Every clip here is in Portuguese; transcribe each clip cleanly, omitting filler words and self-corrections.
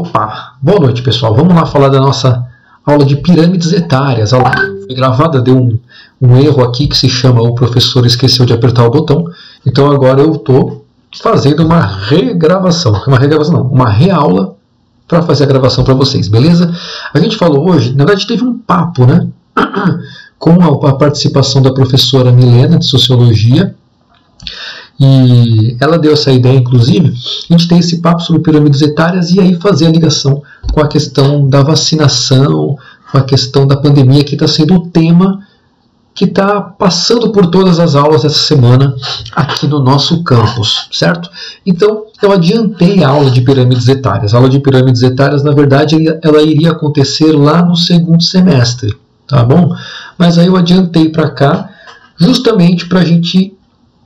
Opa! Boa noite, pessoal. Vamos lá falar da nossa aula de pirâmides etárias. A aula foi gravada, deu um erro aqui que se chama o professor esqueceu de apertar o botão. Então agora eu estou fazendo uma regravação. Uma reaula para fazer a gravação para vocês, beleza? A gente falou hoje, na verdade teve um papo, né? Com a participação da professora Milena, de Sociologia. E ela deu essa ideia, inclusive, a gente tem esse papo sobre pirâmides etárias e aí fazer a ligação com a questão da vacinação, com a questão da pandemia, que está sendo o tema que está passando por todas as aulas essa semana aqui no nosso campus, certo? Então, eu adiantei a aula de pirâmides etárias. A aula de pirâmides etárias, na verdade, ela iria acontecer lá no segundo semestre, tá bom? Mas aí eu adiantei para cá, justamente para a gente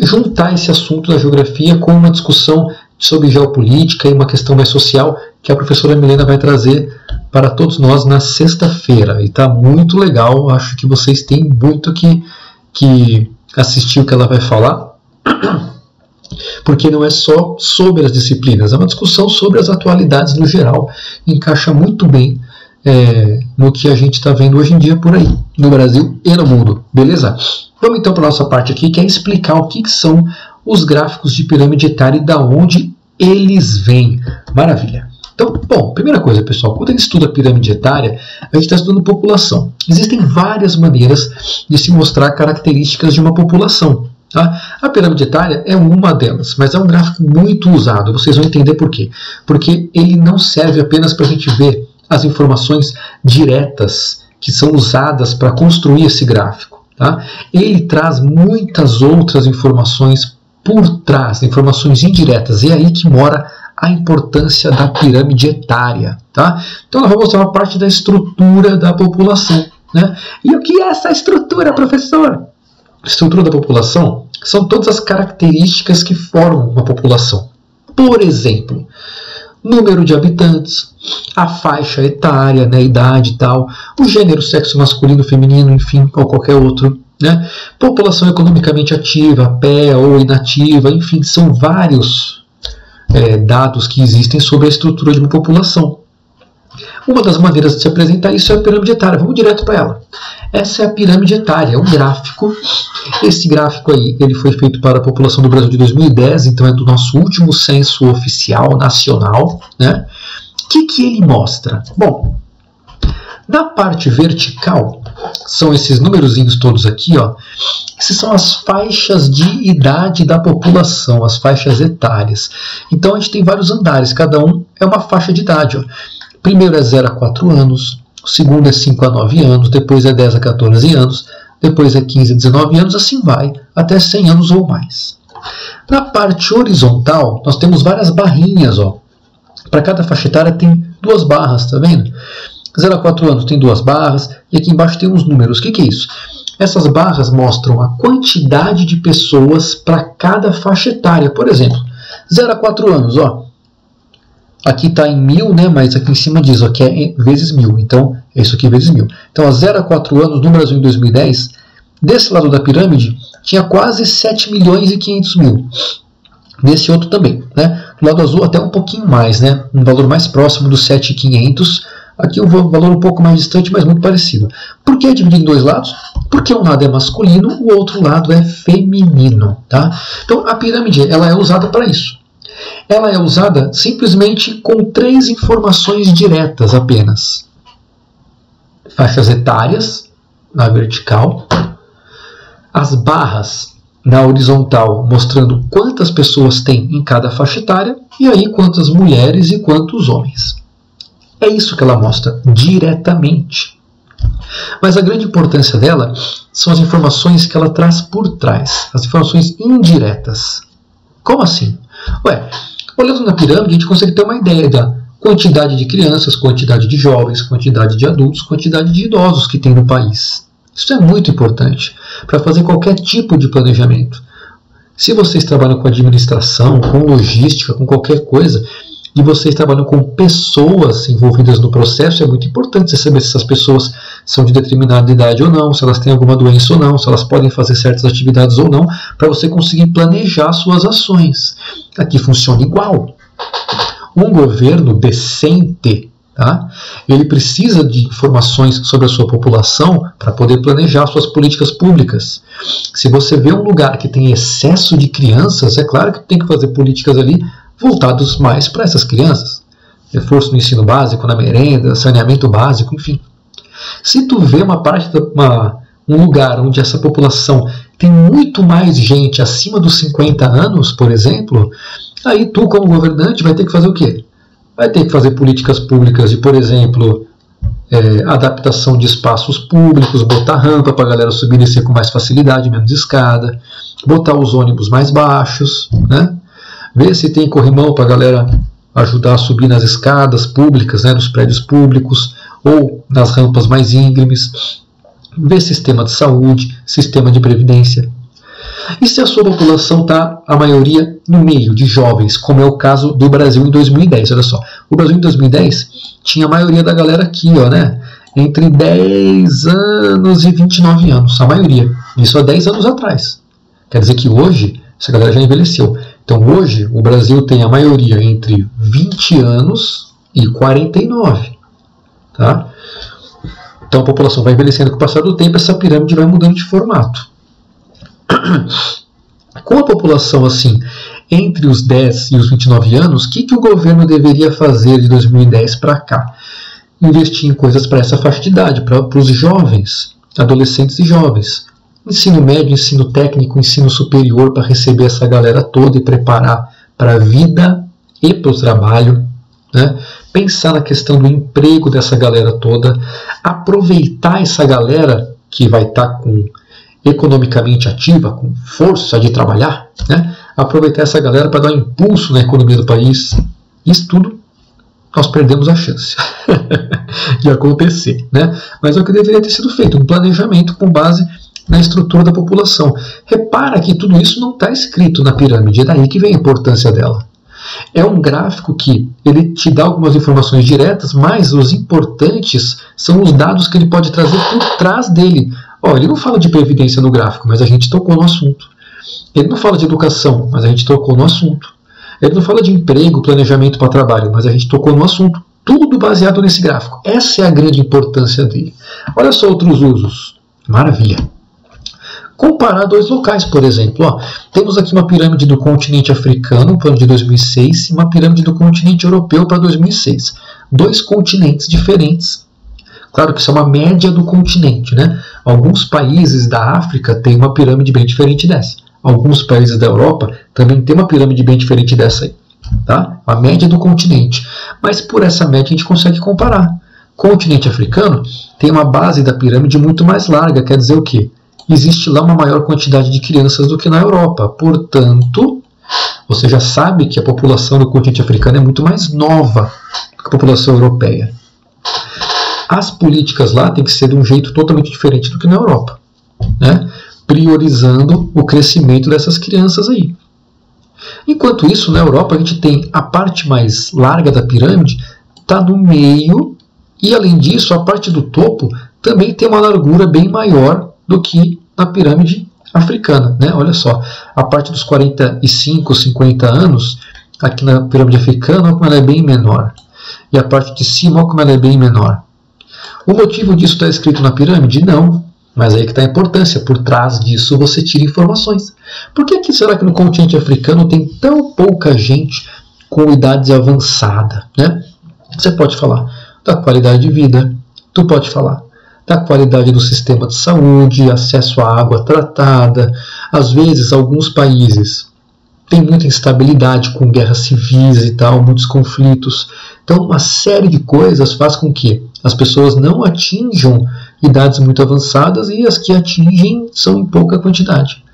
juntar esse assunto da geografia com uma discussão sobre geopolítica e uma questão mais social que a professora Milena vai trazer para todos nós na sexta-feira. E está muito legal, acho que vocês têm muito que assistir o que ela vai falar, porque não é só sobre as disciplinas, é uma discussão sobre as atualidades no geral, encaixa muito bem no que a gente está vendo hoje em dia por aí, no Brasil e no mundo, beleza? Vamos então para a nossa parte aqui, que é explicar o que são os gráficos de pirâmide etária e da onde eles vêm. Maravilha! Então, bom, primeira coisa, pessoal, quando a gente estuda pirâmide etária, a gente está estudando população. Existem várias maneiras de se mostrar características de uma população. Tá? A pirâmide etária é uma delas, mas é um gráfico muito usado, vocês vão entender por quê. Porque ele não serve apenas para a gente ver as informações diretas que são usadas para construir esse gráfico. Tá? Ele traz muitas outras informações por trás, informações indiretas, e é aí que mora a importância da pirâmide etária. Tá? Então ela vai mostrar uma parte da estrutura da população. Né? E o que é essa estrutura, professor? A estrutura da população são todas as características que formam uma população. Por exemplo, número de habitantes, a faixa etária, né, idade e tal, o gênero, sexo masculino, feminino, enfim, ou qualquer outro, né, população economicamente ativa, a pé ou inativa, enfim, são vários dados que existem sobre a estrutura de uma população. Uma das maneiras de se apresentar isso é a pirâmide etária. Vamos direto para ela. Essa é a pirâmide etária, é um gráfico. Esse gráfico aí, ele foi feito para a população do Brasil de 2010, então é do nosso último censo oficial nacional. Né? O que ele mostra? Bom, na parte vertical, são esses numerozinhos todos aqui, ó. Essas são as faixas de idade da população, as faixas etárias. Então a gente tem vários andares, cada um é uma faixa de idade, ó. Primeiro é 0 a 4 anos, o segundo é 5 a 9 anos, depois é 10 a 14 anos, depois é 15 a 19 anos, assim vai, até 100 anos ou mais. Na parte horizontal, nós temos várias barrinhas, ó. Para cada faixa etária tem duas barras, tá vendo? 0 a 4 anos tem duas barras, e aqui embaixo tem uns números. O que é isso? Essas barras mostram a quantidade de pessoas para cada faixa etária. Por exemplo, 0 a 4 anos, ó. Aqui está em 1000, né? Mas aqui em cima diz ó, que é vezes 1000. Então, é isso aqui vezes 1000. Então, a 0 a 4 anos no Brasil em 2010, desse lado da pirâmide, tinha quase 7 milhões e 500 mil. Nesse outro também, né? Do lado azul até um pouquinho mais, né? Um valor mais próximo dos 7.500. Aqui um valor um pouco mais distante, mas muito parecido. Por que é dividido em dois lados? Porque um lado é masculino, o outro lado é feminino. Tá? Então, a pirâmide ela é usada para isso. Ela é usada simplesmente com 3 informações diretas apenas. Faixas etárias, na vertical. As barras na horizontal, mostrando quantas pessoas tem em cada faixa etária. E aí quantas mulheres e quantos homens. É isso que ela mostra diretamente. Mas a grande importância dela são as informações que ela traz por trás. As informações indiretas. Como assim? Ué, olhando na pirâmide, a gente consegue ter uma ideia da quantidade de crianças, quantidade de jovens, quantidade de adultos, quantidade de idosos que tem no país. Isso é muito importante para fazer qualquer tipo de planejamento. Se vocês trabalham com administração, com logística, com qualquer coisa, e vocês trabalham com pessoas envolvidas no processo, é muito importante você saber se essas pessoas são de determinada idade ou não, se elas têm alguma doença ou não, se elas podem fazer certas atividades ou não, para você conseguir planejar suas ações. Aqui funciona igual. Um governo decente, tá? Ele precisa de informações sobre a sua população para poder planejar suas políticas públicas. Se você vê um lugar que tem excesso de crianças, é claro que tem que fazer políticas ali voltadas mais para essas crianças. Reforço no ensino básico, na merenda, saneamento básico, enfim. Se tu vê um lugar onde essa população tem muito mais gente acima dos 50 anos, por exemplo, aí tu, como governante, vai ter que fazer o quê? Vai ter que fazer políticas públicas de, por exemplo, adaptação de espaços públicos, botar rampa para a galera subir e descer com mais facilidade, menos escada, botar os ônibus mais baixos, né? Ver se tem corrimão para a galera ajudar a subir nas escadas públicas, né, nos prédios públicos, ou nas rampas mais íngremes. Ver sistema de saúde, sistema de previdência. E se a sua população está, a maioria, no meio de jovens, como é o caso do Brasil em 2010, olha só. O Brasil em 2010 tinha a maioria da galera aqui, ó, né? Entre 10 anos e 29 anos, a maioria. Isso há 10 anos atrás. Quer dizer que hoje, essa galera já envelheceu. Então hoje, o Brasil tem a maioria entre 20 anos e 49. Tá? Então a população vai envelhecendo com o passar do tempo, essa pirâmide vai mudando de formato. Com a população assim, entre os 10 e os 29 anos, o que o governo deveria fazer de 2010 para cá? Investir em coisas para essa faixa de idade, para os jovens, adolescentes e jovens. Ensino médio, ensino técnico, ensino superior para receber essa galera toda e preparar para a vida e para o trabalho. Né? Pensar na questão do emprego dessa galera toda, aproveitar essa galera que vai estar economicamente ativa, com força de trabalhar, né? Aproveitar essa galera para dar um impulso na economia do país. Isso tudo nós perdemos a chance de acontecer, né? Mas é o que deveria ter sido feito, um planejamento com base na estrutura da população. Repara que tudo isso não está escrito na pirâmide, é daí que vem a importância dela. É um gráfico que ele te dá algumas informações diretas, mas os importantes são os dados que ele pode trazer por trás dele. Ele não fala de previdência no gráfico, mas a gente tocou no assunto. Ele não fala de educação, mas a gente tocou no assunto. Ele não fala de emprego, planejamento para trabalho, mas a gente tocou no assunto. Tudo baseado nesse gráfico. Essa é a grande importância dele. Olha só outros usos. Maravilha. Comparar dois locais, por exemplo. Temos aqui uma pirâmide do continente africano para o ano de 2006 e uma pirâmide do continente europeu para 2006. Dois continentes diferentes. Claro que isso é uma média do continente, né? Alguns países da África têm uma pirâmide bem diferente dessa. Alguns países da Europa também têm uma pirâmide bem diferente dessa aí. Tá? A média do continente. Mas por essa média a gente consegue comparar. O continente africano tem uma base da pirâmide muito mais larga. Quer dizer o quê? Existe lá uma maior quantidade de crianças do que na Europa. Portanto, você já sabe que a população do continente africano é muito mais nova do que a população europeia. As políticas lá têm que ser de um jeito totalmente diferente do que na Europa, né? Priorizando o crescimento dessas crianças aí. Enquanto isso, na Europa a gente tem a parte mais larga da pirâmide, está no meio, e além disso, a parte do topo também tem uma largura bem maior do que na pirâmide africana, né? Olha só, a parte dos 45, 50 anos, aqui na pirâmide africana, olha como ela é bem menor. E a parte de cima, olha como ela é bem menor. O motivo disso está escrito na pirâmide? Não. Mas aí que está a importância. Por trás disso você tira informações. Por que será que no continente africano tem tão pouca gente com idade avançada, né? Você pode falar da qualidade de vida, tu pode falar da qualidade do sistema de saúde, acesso à água tratada. Às vezes, alguns países têm muita instabilidade com guerras civis e tal, muitos conflitos. Então, uma série de coisas faz com que as pessoas não atinjam idades muito avançadas e as que atingem são em pouca quantidade.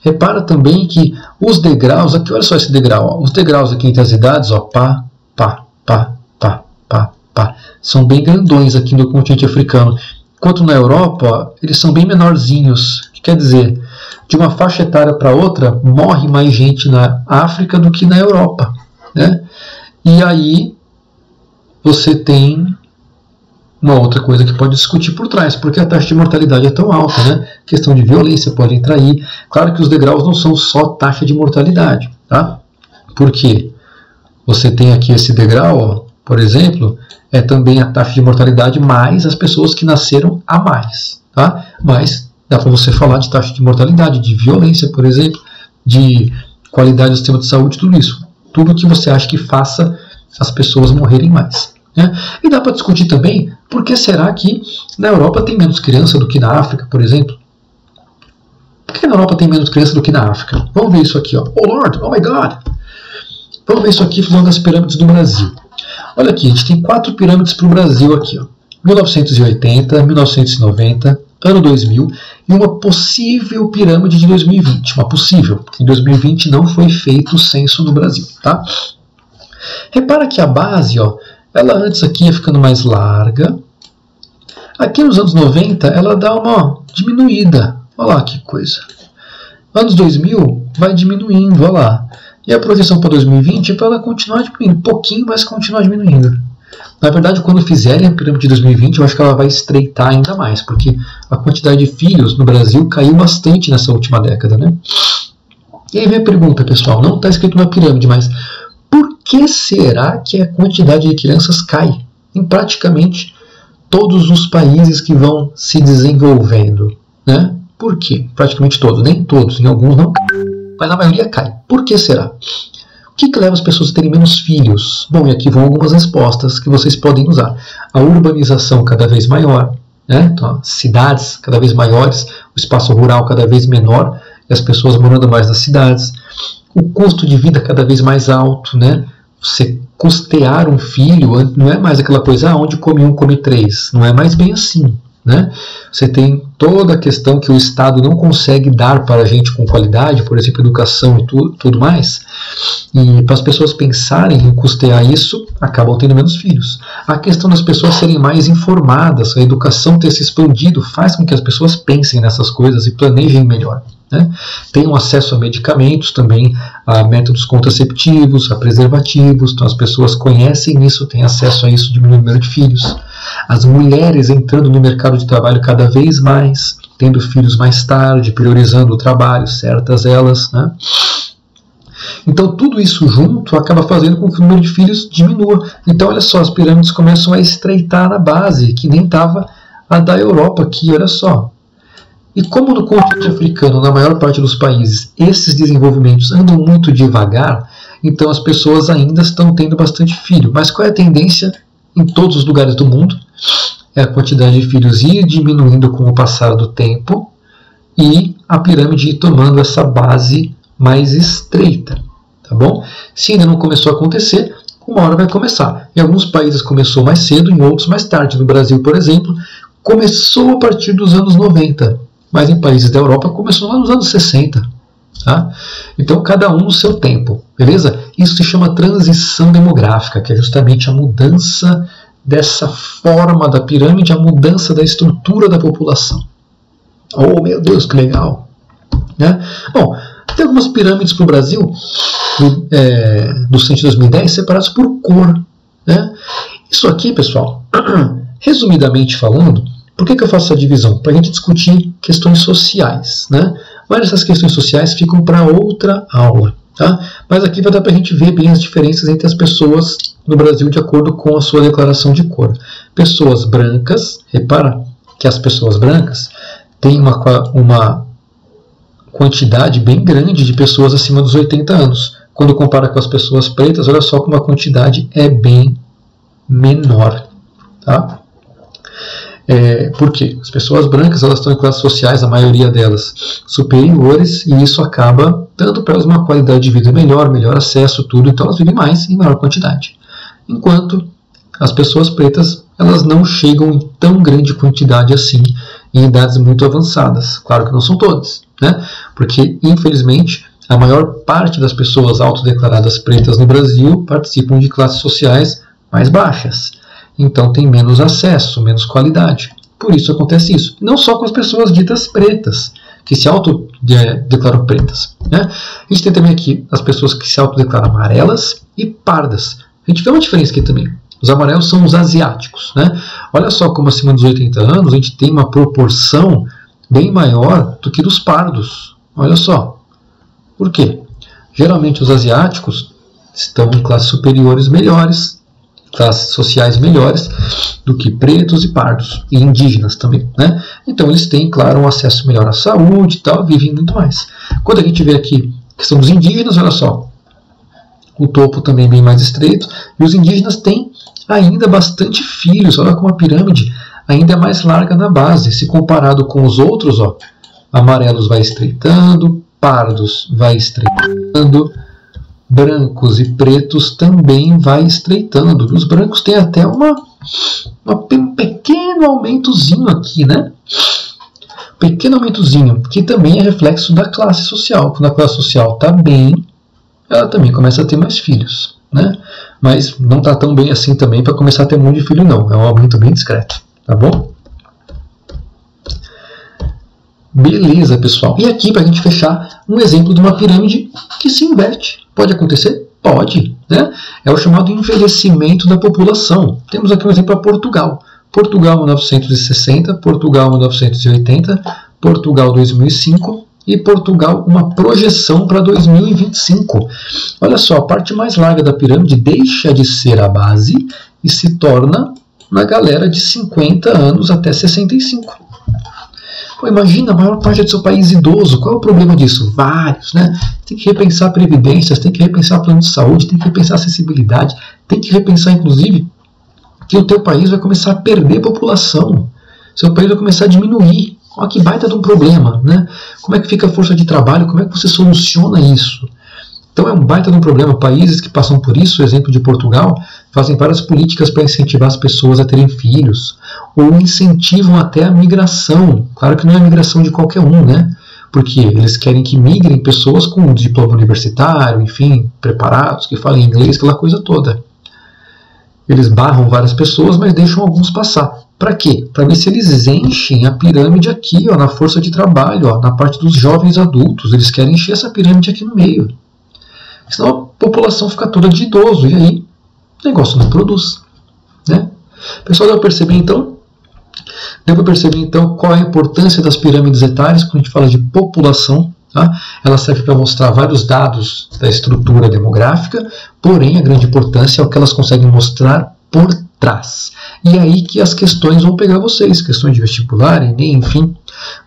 Repara também que os degraus, aqui olha só esse degrau, os degraus aqui entre as idades, pá, são bem grandões aqui no continente africano. Enquanto na Europa, eles são bem menorzinhos. O que quer dizer? De uma faixa etária para outra, morre mais gente na África do que na Europa, né? E aí você tem uma outra coisa que pode discutir por trás, porque a taxa de mortalidade é tão alta, né? A questão de violência pode entrar aí. Claro que os degraus não são só taxa de mortalidade, tá? Por quê? você tem aqui esse degrau, ó, por exemplo, é também a taxa de mortalidade mais as pessoas que nasceram a mais. Tá? Mas dá para você falar de taxa de mortalidade, de violência, por exemplo, de qualidade do sistema de saúde, tudo isso. Tudo que você acha que faça as pessoas morrerem mais. Né? E dá para discutir também por que será que na Europa tem menos criança do que na África, por exemplo. Por que na Europa tem menos criança do que na África? Vamos ver isso aqui. Ó. Oh Lord, oh my God! Vamos ver isso aqui falando das pirâmides do Brasil. Olha aqui, a gente tem 4 pirâmides para o Brasil aqui. Ó. 1980, 1990, ano 2000 e uma possível pirâmide de 2020. Uma possível, porque em 2020 não foi feito o censo no Brasil. Tá? Repara que a base, ó, ela antes aqui ia ficando mais larga. Aqui nos anos 90 ela dá uma diminuída. Olha lá que coisa. Anos 2000 vai diminuindo, olha lá. E a projeção para 2020 é para ela continuar diminuindo. Um pouquinho, mas continuar diminuindo. Na verdade, quando fizerem a pirâmide de 2020, eu acho que ela vai estreitar ainda mais, porque a quantidade de filhos no Brasil caiu bastante nessa última década. Né? E aí vem a pergunta, pessoal. Não está escrito na pirâmide, mas por que será que a quantidade de crianças cai em praticamente todos os países que vão se desenvolvendo? Né? Por quê? Praticamente todos. Nem todos, em alguns não cai. Mas a maioria cai. Por que será? O que leva as pessoas a terem menos filhos? Bom, e aqui vão algumas respostas que vocês podem usar. A urbanização cada vez maior, né? Então, cidades cada vez maiores, o espaço rural cada vez menor, e as pessoas morando mais nas cidades. O custo de vida cada vez mais alto, né? Você custear um filho não é mais aquela coisa, onde come um, come três. Não é mais bem assim. Né? Você tem toda a questão que o Estado não consegue dar para a gente com qualidade, por exemplo, educação e tudo mais, e para as pessoas pensarem em custear isso, acabam tendo menos filhos. A questão das pessoas serem mais informadas, a educação ter se expandido, faz com que as pessoas pensem nessas coisas e planejem melhor. Né? Tenham acesso a medicamentos também, a métodos contraceptivos, a preservativos, então as pessoas conhecem isso, têm acesso a isso, diminui o número de filhos. As mulheres entrando no mercado de trabalho cada vez mais, tendo filhos mais tarde, priorizando o trabalho, certas elas. Né? Então tudo isso junto acaba fazendo com que o número de filhos diminua. Então olha só, as pirâmides começam a estreitar na base, que nem estava a da Europa aqui, olha só. E como no continente africano, na maior parte dos países, esses desenvolvimentos andam muito devagar, então as pessoas ainda estão tendo bastante filho. Mas qual é a tendência em todos os lugares do mundo? É a quantidade de filhos ir diminuindo com o passar do tempo e a pirâmide ir tomando essa base mais estreita. Tá bom? Se ainda não começou a acontecer, uma hora vai começar. Em alguns países começou mais cedo, em outros mais tarde. No Brasil, por exemplo, começou a partir dos anos 90. Mas em países da Europa começou lá nos anos 60. Tá? Então cada um no seu tempo. Beleza? Isso se chama transição demográfica, que é justamente a mudança dessa forma da pirâmide, a mudança da estrutura da população. Oh, meu Deus, que legal! Né? Bom, tem algumas pirâmides para o Brasil, do censo de 2010, separadas por cor. Né? Isso aqui, pessoal, resumidamente falando, por que eu faço essa divisão? Para a gente discutir questões sociais. Né? Mas essas questões sociais ficam para outra aula. Tá? Mas aqui vai dar para a gente ver bem as diferenças entre as pessoas no Brasil de acordo com a sua declaração de cor. Pessoas brancas, repara que as pessoas brancas têm uma quantidade bem grande de pessoas acima dos 80 anos. Quando compara com as pessoas pretas, olha só como a quantidade é bem menor. Tá? Por quê? As pessoas brancas elas estão em classes sociais, a maioria delas superiores, e isso acaba dando para elas uma qualidade de vida melhor, melhor acesso, tudo, então elas vivem mais em maior quantidade. Enquanto as pessoas pretas elas não chegam em tão grande quantidade assim em idades muito avançadas. Claro que não são todas, né? Porque infelizmente a maior parte das pessoas autodeclaradas pretas no Brasil participam de classes sociais mais baixas. Então tem menos acesso, menos qualidade. Por isso acontece isso. Não só com as pessoas ditas pretas, que se autodeclaram pretas. Né? A gente tem também aqui as pessoas que se autodeclaram amarelas e pardas. A gente vê uma diferença aqui também. Os amarelos são os asiáticos. Né? Olha só como acima dos 80 anos a gente tem uma proporção bem maior do que dos pardos. Olha só. Por quê? Geralmente os asiáticos estão em classes superiores melhores, classes sociais melhores do que pretos e pardos, e indígenas também, né? Então eles têm, claro, um acesso melhor à saúde e tal, vivem muito mais. Quando a gente vê aqui a questão dos indígenas, olha só, o topo também bem mais estreito, e os indígenas têm ainda bastante filhos, olha como a pirâmide ainda é mais larga na base, se comparado com os outros, ó, amarelos vai estreitando, pardos vai estreitando, brancos e pretos também vai estreitando. Os brancos têm até um pequeno aumentozinho aqui, né? Pequeno aumentozinho, que também é reflexo da classe social. Quando a classe social está bem, ela também começa a ter mais filhos, né? Mas não está tão bem assim também para começar a ter um monte de filho, não. É um aumento bem discreto, tá bom? Beleza, pessoal. E aqui, para a gente fechar, um exemplo de uma pirâmide que se inverte. Pode acontecer? Pode, né? É o chamado envelhecimento da população. Temos aqui um exemplo para Portugal. Portugal 1960, Portugal 1980, Portugal 2005 e Portugal uma projeção para 2025. Olha só, a parte mais larga da pirâmide deixa de ser a base e se torna na galera de 50 anos até 65. Pô, imagina, a maior parte do seu país idoso. Qual é o problema disso? Vários, né? Tem que repensar previdências, tem que repensar plano de saúde, tem que repensar acessibilidade, tem que repensar, inclusive, que o teu país vai começar a perder população. Seu país vai começar a diminuir. Olha que baita de um problema, né? Como é que fica a força de trabalho? Como é que você soluciona isso? Então é um baita de um problema. Países que passam por isso, o exemplo de Portugal, fazem várias políticas para incentivar as pessoas a terem filhos, ou incentivam até a migração. Claro que não é a migração de qualquer um, né? Porque eles querem que migrem pessoas com um diploma universitário, enfim, preparados, que falem inglês, aquela coisa toda. Eles barram várias pessoas, mas deixam alguns passar. Para quê? Para ver se eles enchem a pirâmide aqui, ó, na força de trabalho, ó, na parte dos jovens adultos. Eles querem encher essa pirâmide aqui no meio. Senão a população fica toda de idoso, e aí o negócio não produz, né? Pessoal, deu para perceber então? Deu para perceber então qual é a importância das pirâmides etárias quando a gente fala de população, tá? Ela serve para mostrar vários dados da estrutura demográfica, porém a grande importância é o que elas conseguem mostrar por trás. E aí que as questões vão pegar vocês, questões de vestibular, Enem, enfim,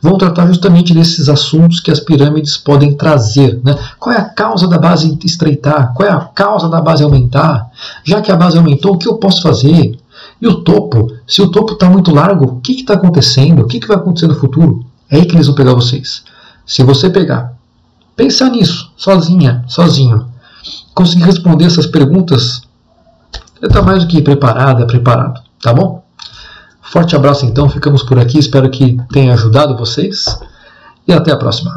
vão tratar justamente desses assuntos que as pirâmides podem trazer, né? Qual é a causa da base estreitar? Qual é a causa da base aumentar? Já que a base aumentou, o que eu posso fazer? E o topo? Se o topo está muito largo, o que está acontecendo? O que vai acontecer no futuro? É aí que eles vão pegar vocês. Se você pegar, pensar nisso, sozinho, conseguir responder essas perguntas, você está mais do que preparado, tá bom? Forte abraço então, ficamos por aqui, espero que tenha ajudado vocês e até a próxima.